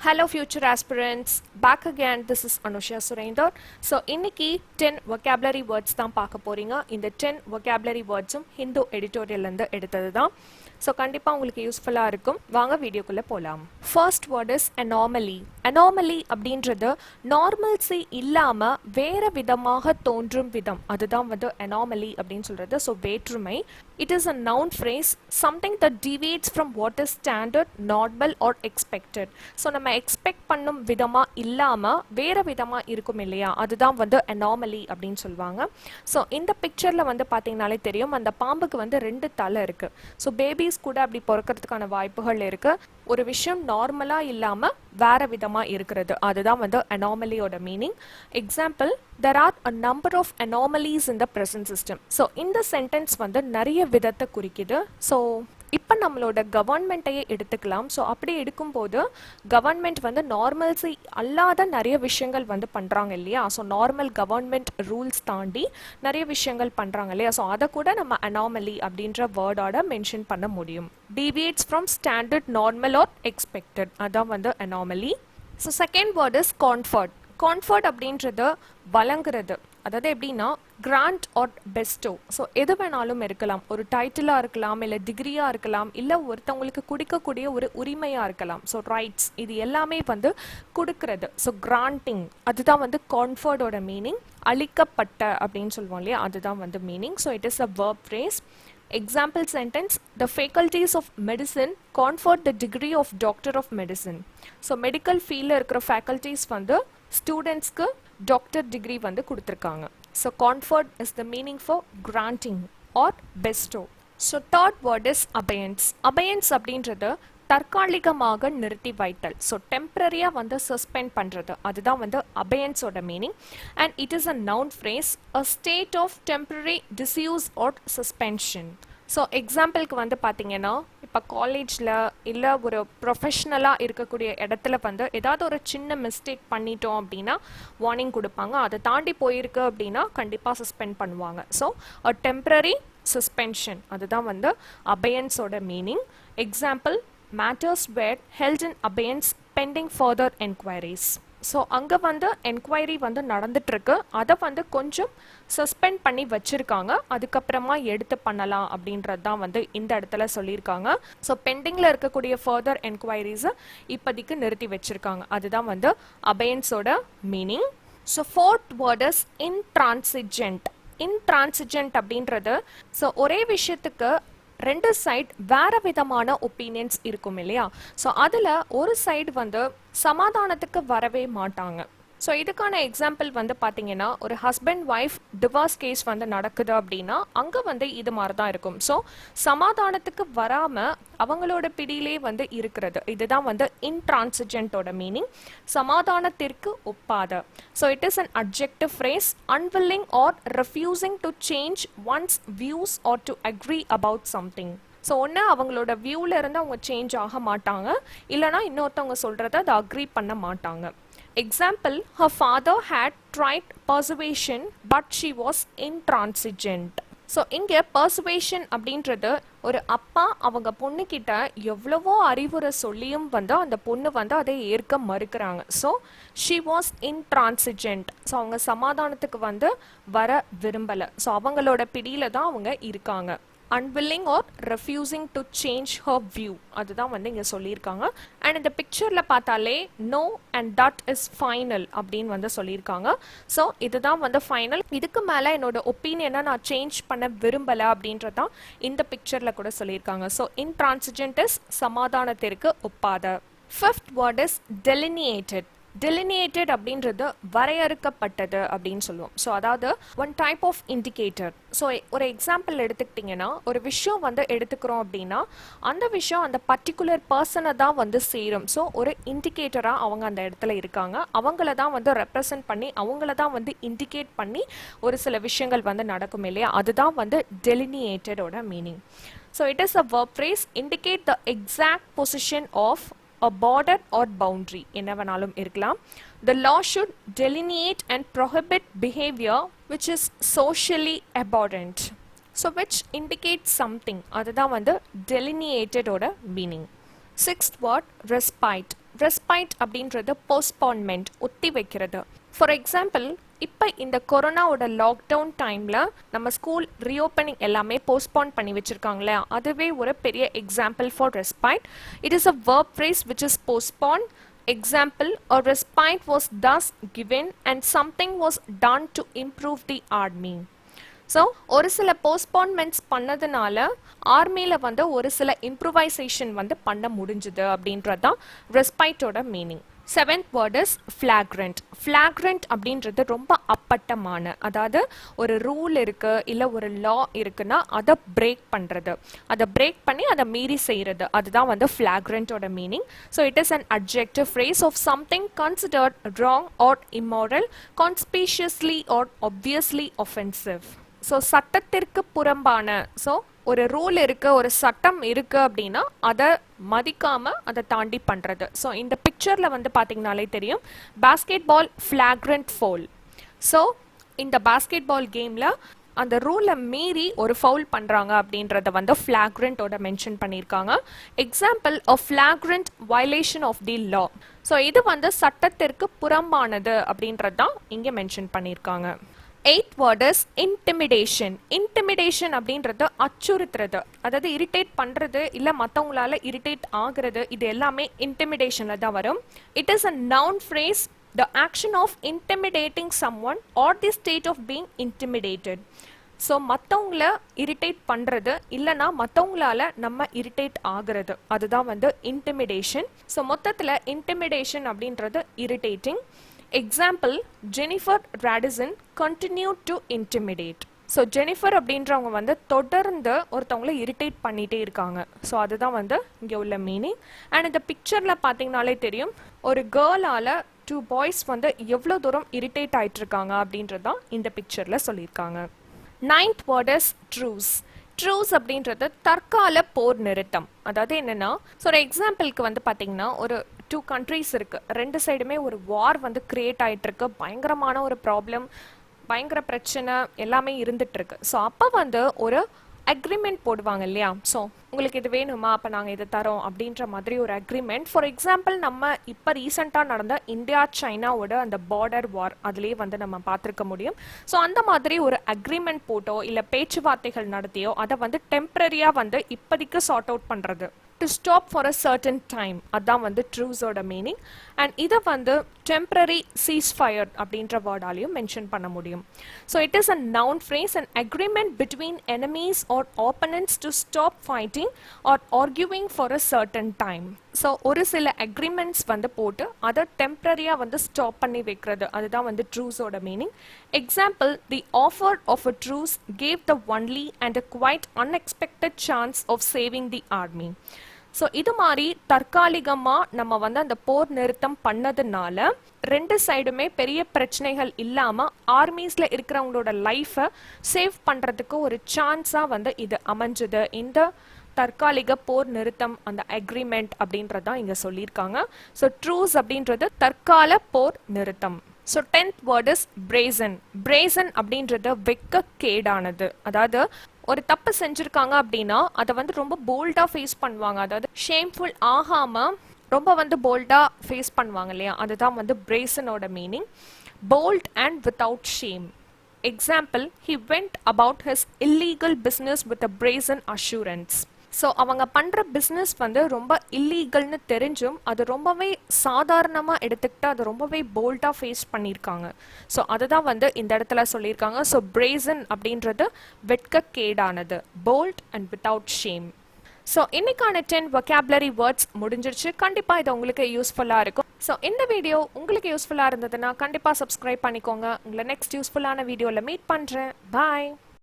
Hello future aspirants, back again. This is Anusha Surendar. So இன்னைக்கு 10 vocabulary words தான் பார்க்க போறீங்க. இந்த 10 vocabulary wordsம் Hindu editorial இருந்து எடுத்தது தான். ஸோ கண்டிப்பாக உங்களுக்கு யூஸ்ஃபுல்லாக இருக்கும். வாங்க வீடியோக்குள்ளே போகலாம். First word is anomaly. Anomaly அப்படின்றது நார்மல்ஸி இல்லாமல் வேறு விதமாக தோன்றும் விதம், அதுதான் வந்து அனாமலி அப்படின்னு சொல்கிறது. ஸோ வேற்றுமை. It is a noun phrase, something that deviates from what is standard, normal or expected. So நம்ம எக்ஸ்பெக்ட் பண்ணும் விதமாக இல்லாமல் வேறு விதமாக இருக்கும் இல்லையா, அதுதான் வந்து அனாமலி அப்படின்னு சொல்லுவாங்க. ஸோ இந்த பிக்சரில் வந்து பார்த்தீங்கனாலே தெரியும், அந்த பாம்புக்கு வந்து 2 தலை இருக்குது. ஸோ பேபிஸ் கூட அப்படி பிறக்கிறதுக்கான வாய்ப்புகள் இருக்குது. ஒரு விஷயம் நார்மலாக இல்லாமல் வேறு விதமாக இருக்கிறது, அதுதான் வந்து அனாமலியோட மீனிங். Example, there are a number of anomalies in the present system. So இந்த சென்டென்ஸ் வந்து நிறைய விதத்தை குறிக்குது. ஸோ இப்போ நம்மளோட கவர்மெண்ட்டையே எடுத்துக்கலாம். ஸோ அப்படி எடுக்கும்போது கவர்மெண்ட் வந்து நார்மல்ஸி அல்லாத நிறைய விஷயங்கள் வந்து பண்ணுறாங்க இல்லையா. ஸோ நார்மல் கவர்மெண்ட் ரூல்ஸ் தாண்டி நிறைய விஷயங்கள் பண்ணுறாங்க இல்லையா. ஸோ அதை கூட நம்ம அனாமலி அப்படின்ற வேர்டோட மென்ஷன் பண்ண முடியும். deviates from standard, normal or expected, அதான் வந்து anomaly. So second word is comfort. Comfort அப்படின்றது வழங்குறது, அதாவது எப்படின்னா கிராண்ட் ஆர் பெஸ்டோ. ஸோ எது வேணாலும் இருக்கலாம், ஒரு டைட்டிலாக இருக்கலாம், இல்லை டிகிரியாக இருக்கலாம், இல்லை ஒருத்தவங்களுக்கு கொடுக்கக்கூடிய ஒரு உரிமையாக இருக்கலாம். ஸோ ரைட்ஸ், இது எல்லாமே வந்து கொடுக்கறது. ஸோ கிராண்டிங், அதுதான் வந்து கான்ஃபர்டோட மீனிங். அளிக்கப்பட்ட அப்படின்னு சொல்லுவோம் இல்லையா, அதுதான் வந்து meaning. So it is a verb phrase. Example sentence, the faculties of medicine conferred the degree of doctor of medicine. So medical field இருக்கிற faculties வந்து ஸ்டூடெண்ட்ஸ்க்கு டாக்டர் டிகிரி வந்து கொடுத்துருக்காங்க. So conferred is the meaning for granting or bestow. So third word is abeyance. abeyance அப்படின்றது தற்காலிகமாக நிறுத்தி வைத்தல். So டெம்பரரியாக வந்து சஸ்பெண்ட் பண்ணுறது, அதுதான் வந்து அபயன்ஸோட மீனிங். And it is a noun phrase, a state of temporary disuse or suspension. So எக்ஸாம்பிளுக்கு வந்து பார்த்தீங்கன்னா, இப்போ காலேஜில் இல்லை ஒரு ப்ரொஃபஷ்னலாக இருக்கக்கூடிய இடத்துல வந்து ஏதாவது ஒரு சின்ன மிஸ்டேக் பண்ணிட்டோம் அப்படின்னா வார்னிங் கொடுப்பாங்க. அதை தாண்டி போயிருக்கு அப்படின்னா கண்டிப்பாக சஸ்பெண்ட் பண்ணுவாங்க. ஸோ அ டெம்பரரி சஸ்பென்ஷன், அதுதான் வந்து அபயன்ஸோட மீனிங். Example, matters were held in abeyance pending further enquiries. So அங்கே வந்து என்கொயரி வந்து நடந்துட்டுருக்கு, அதை வந்து கொஞ்சம் சஸ்பெண்ட் பண்ணி வச்சுருக்காங்க, அதுக்கப்புறமா எடுத்து பண்ணலாம் அப்படின்றது தான் வந்து இந்த இடத்துல சொல்லியிருக்காங்க. ஸோ பெண்டிங்கில் இருக்கக்கூடிய ஃபர்தர் என்கொயரிஸை இப்போதைக்கு நிறுத்தி வச்சுருக்காங்க, அதுதான் வந்து அபயன்ஸோட மீனிங். So fourth word is intransigent. Intransigent அப்படின்றது, ஸோ ஒரே விஷயத்துக்கு 2 சைடு வேறு விதமான ஒப்பீனியன்ஸ் இருக்கும் இல்லையா. ஸோ அதில் ஒரு சைடு வந்து சமாதானத்துக்கு வரவே மாட்டாங்க. ஸோ இதுக்கான எக்ஸாம்பிள் வந்து பார்த்தீங்கன்னா, ஒரு ஹஸ்பண்ட் ஒய்ஃப் டிவோர்ஸ் கேஸ் வந்து நடக்குது அப்படின்னா அங்கே வந்து இது மாதிரி தான் இருக்கும். ஸோ சமாதானத்துக்கு வராமல் அவங்களோட பிடியிலே வந்து இருக்கிறது, இதுதான் வந்து இன்ட்ரான்சிஜென்ட்டோட மீனிங். சமாதானத்திற்கு ஒப்பாத. So it is an adjective phrase, unwilling or refusing to change one's views or to agree about something. So ஒன்று அவங்களோட வியூவில் இருந்து அவங்க சேஞ்ச் ஆக மாட்டாங்க, இல்லைனா இன்னொருத்தவங்க சொல்கிறத அதை அக்ரி பண்ண மாட்டாங்க. Example, her father had tried persuasion but she was intransigent. So இங்கே பர்சுவேஷன் அப்படின்றது ஒரு அப்பா அவங்க பொண்ணுக்கிட்ட எவ்வளவோ அறிவுரை சொல்லியும் வந்து அந்த பொண்ணு வந்து அதை ஏற்க மறுக்கிறாங்க. So she was intransigent. So அவங்க சமாதானத்துக்கு வந்து வர விரும்பலை. ஸோ அவங்களோட பிடியில தான் அவங்க இருக்காங்க. unwilling or refusing to change her view, அதுதான் வந்து இங்கே சொல்லியிருக்காங்க. அண்ட் இந்த பிக்சரில் பார்த்தாலே no and that is final அப்படின்னு வந்து சொல்லியிருக்காங்க. ஸோ இதுதான் வந்து ஃபைனல், இதுக்கு மேலே என்னோட ஒப்பீனியனை நான் சேஞ்ச் பண்ண விரும்பலை அப்படின்றதான் இந்த பிக்சரில் கூட சொல்லியிருக்காங்க. ஸோ இன்ட்ரான்சிஜென்ட் இஸ் சமாதானத்திற்கு ஒப்பாத. Fifth word is delineated. delineated அப்படின்றது வரையறுக்கப்பட்டது அப்படின்னு சொல்லுவோம். ஸோ அதாவது one type of indicator. So ஒரு எக்ஸாம்பிள் எடுத்துக்கிட்டிங்கன்னா, ஒரு விஷயம் வந்து எடுத்துக்கிறோம் அப்படின்னா அந்த விஷயம் அந்த பர்டிகுலர் பர்சனை தான் வந்து சேரும். ஸோ ஒரு இண்டிகேட்டராக அவங்க அந்த இடத்துல இருக்காங்க, அவங்கள தான் வந்து ரெப்ரசன்ட் பண்ணி அவங்கள தான் வந்து இண்டிகேட் பண்ணி ஒரு சில விஷயங்கள் வந்து நடக்கும் இல்லையா, அதுதான் வந்து delineatedோட மீனிங். So it is a verb phrase, indicate the exact position of a border or boundary, என்ன வேணாலும் இருக்கலாம். The law should delineate and prohibit behavior which is socially abhorrent. So which indicates something, அதுதான் வந்து delineated ஓட meaning. Sixth word, respite. Respite அப்படின்றது போஸ்ட்பான்மெண்ட், ஒத்தி வைக்கிறது. For example, இப்போ இந்த கொரோனாவோட லாக்டவுன் டைமில் நம்ம ஸ்கூல் ரீஓப்பனிங் எல்லாமே போஸ்ட்பான் பண்ணி வச்சுருக்காங்களே, அதுவே ஒரு பெரிய example for respite. It is a verb phrase which is postponed. Example, a respite was thus given and something was done to improve the army. So ஒரு சில போஸ்ட்பான்மெண்ட்ஸ் பண்ணதுனால ஆர்மியில் வந்து ஒரு சில இம்ப்ரூவைசேஷன் வந்து பண்ண முடிஞ்சுது அப்படின்றது தான் ரெஸ்பைட்டோட மீனிங். Seventh word is flagrant. Flagrant அப்படின்றது ரொம்ப அப்பட்டமான, அதாவது ஒரு ரூல் இருக்குது இல்லை ஒரு லா இருக்குன்னா அதை பிரேக் பண்ணுறது, அதை பிரேக் பண்ணி அதை மீறி செய்கிறது, அதுதான் வந்து ஃப்ளாக்ரண்ட்டோட மீனிங். So it is an adjective phrase of something considered wrong or immoral, conspicuously or obviously offensive. So சட்டத்திற்கு புறம்பான, ஸோ ஒரு ரூல் இருக்கு, ஒரு சட்டம் இருக்கு அப்படின்னா அதை மதிக்காம அதை தாண்டி பண்றது. ஸோ இந்த பிக்சர்ல வந்து பாத்தீங்கன்னாலே தெரியும், basketball flagrant foul. So இந்த பாஸ்கெட் பால் கேம்ல அந்த ரூலை மீறி ஒரு ஃபவுல் பண்றாங்க அப்படின்றத வந்து ஃபிளாக்ரண்டோட மென்ஷன் பண்ணியிருக்காங்க. Example, a flagrant violation of the law. So இது வந்து சட்டத்திற்கு புறம்பானது அப்படின்றது தான் இங்கே மென்ஷன் பண்ணியிருக்காங்க. Eighth word is intimidation. Intimidation அப்படின்றது அச்சுறுத்துறது, அதாவது இரிட்டேட் பண்ணுறது இல்லை மற்றவங்களால இரிட்டேட் ஆகிறது, இது எல்லாமே இன்டிமிடேஷனில் தான் வரும். It is a noun phrase, the action of intimidating someone or the state of being intimidated. So மற்றவங்கள இரிட்டேட் பண்ணுறது இல்லைனா மற்றவங்களால நம்ம இரிட்டேட் ஆகிறது, அதுதான் வந்து இன்டிமிடேஷன். ஸோ மொத்தத்தில் இன்டிமிடேஷன் அப்படின்றது irritating. Example, Jennifer Radisson continued to intimidate. So Jennifer அப்படின்றவங்க வந்து தொடர்ந்து ஒருத்தவங்கள இரிட்டேட் பண்ணிகிட்டே இருக்காங்க. ஸோ அதுதான் வந்து இங்கே உள்ள மீனிங். அண்ட் இந்த பிக்சரில் பார்த்தீங்கனாலே தெரியும், ஒரு கேர்ளால் 2 பாய்ஸ் வந்து எவ்வளோ தூரம் இரிட்டேட் ஆகிட்டு இருக்காங்க அப்படின்றது தான் இந்த பிக்சரில் சொல்லியிருக்காங்க. Ninth word is truce. Truce அப்படின்றது தற்கால போர் நிறுத்தம். அதாவது என்னன்னா, ஸோ ஒரு எக்ஸாம்பிளுக்கு வந்து பார்த்தீங்கன்னா, ஒரு 2 countries இருக்கு, ரெண்டு சைடுமே ஒரு வார் வந்து கிரியேட் ஆகிட்டு இருக்கு, பயங்கரமான ஒரு ப்ராப்ளம், பயங்கர பிரச்சனை எல்லாமே இருந்துட்டு இருக்கு. ஸோ அப்போ வந்து ஒரு அக்ரிமெண்ட் போடுவாங்க இல்லையா, ஸோ உங்களுக்கு இது வேணுமா, அப்போ நாங்கள் இது தரோம் அப்படின்ற மாதிரி ஒரு அக்ரிமெண்ட். ஃபார் எக்ஸாம்பிள், நம்ம இப்போ ரீசெண்டாக நடந்த இந்தியா சைனாவோட அந்த பார்டர் வார், அதுலேயே வந்து நம்ம பார்த்துருக்க முடியும். ஸோ அந்த மாதிரி ஒரு அக்ரிமெண்ட் போட்டோ இல்லை பேச்சுவார்த்தைகள் நடத்தியோ அதை வந்து டெம்பரரியாக வந்து இப்போதைக்கு சார்ட் அவுட் பண்ணுறது, to stop for a certain time, அதான் வந்து ட்ரூஸோட மீனிங். அண்ட் இதை வந்து temporary ceasefire அப்படின்ற வேர்டாலையும் மென்ஷன் பண்ண முடியும். So it is a noun phrase, an agreement between enemies or opponents to stop fighting or arguing for a certain time. So ஒரு சில அக்ரிமெண்ட்ஸ் வந்து போட்டு அதை டெம்பரரியாக வந்து ஸ்டாப் பண்ணி வைக்கிறது, அதுதான் வந்து ட்ரூஸோட மீனிங். Example, the offer of a truce gave the only and a quite unexpected chance of saving the army. So இது மாதிரி தற்காலிகமாக நம்ம வந்து அந்த போர் நிறுத்தம் பண்ணதுனால ரெண்டு சைடுமே பெரிய பிரச்சனைகள் இல்லாமல் ஆர்மிஸில் இருக்கிறவங்களோட லைஃப்பை சேவ் பண்ணுறதுக்கு ஒரு சான்ஸாக வந்து இது அமைஞ்சுது. இந்த தற்காலிக போர் நிறுத்தம், அந்த அக்ரிமெண்ட் அப்படின்றது தான் இங்கே சொல்லியிருக்காங்க. ஸோ ட்ரூஸ் அப்படின்றது தற்கால போர் நிறுத்தம். So 10th word is brazen. brazen அப்படின்றது வெட்கக்கேடானது, அதாவது ஒரு தப்பு செஞ்சுருக்காங்க அப்படின்னா அதை வந்து ரொம்ப போல்டாக ஃபேஸ் பண்ணுவாங்க, அதாவது ஷேம்ஃபுல் ஆகாமல் ரொம்ப வந்து போல்டாக ஃபேஸ் பண்ணுவாங்க இல்லையா, அதுதான் வந்து brazenோட meaning. bold and without shame. Example, he went about his illegal business with a brazen assurance. So அவங்க பண்ணுற பிஸ்னஸ் வந்து ரொம்ப இல்லீகல்னு தெரிஞ்சும் அது ரொம்பவே சாதாரணமாக எடுத்துக்கிட்டு அதை ரொம்பவே போல்டாக ஃபேஸ் பண்ணியிருக்காங்க. ஸோ அதுதான் வந்து இந்த இடத்துல சொல்லியிருக்காங்க. ஸோ brazen அப்படின்றது வெட்கக்கேடானது, bold and without shame. So இன்னைக்கான 10 vocabulary வேர்ட்ஸ் முடிஞ்சிருச்சு. கண்டிப்பாக இது உங்களுக்கு யூஸ்ஃபுல்லாக இருக்கும். ஸோ இந்த வீடியோ உங்களுக்கு யூஸ்ஃபுல்லாக இருந்ததுன்னா கண்டிப்பாக சப்ஸ்கிரைப் பண்ணிக்கோங்க. உங்களை நெக்ஸ்ட் யூஸ்ஃபுல்லான வீடியோவில் மீட் பண்ணுறேன். பாய்.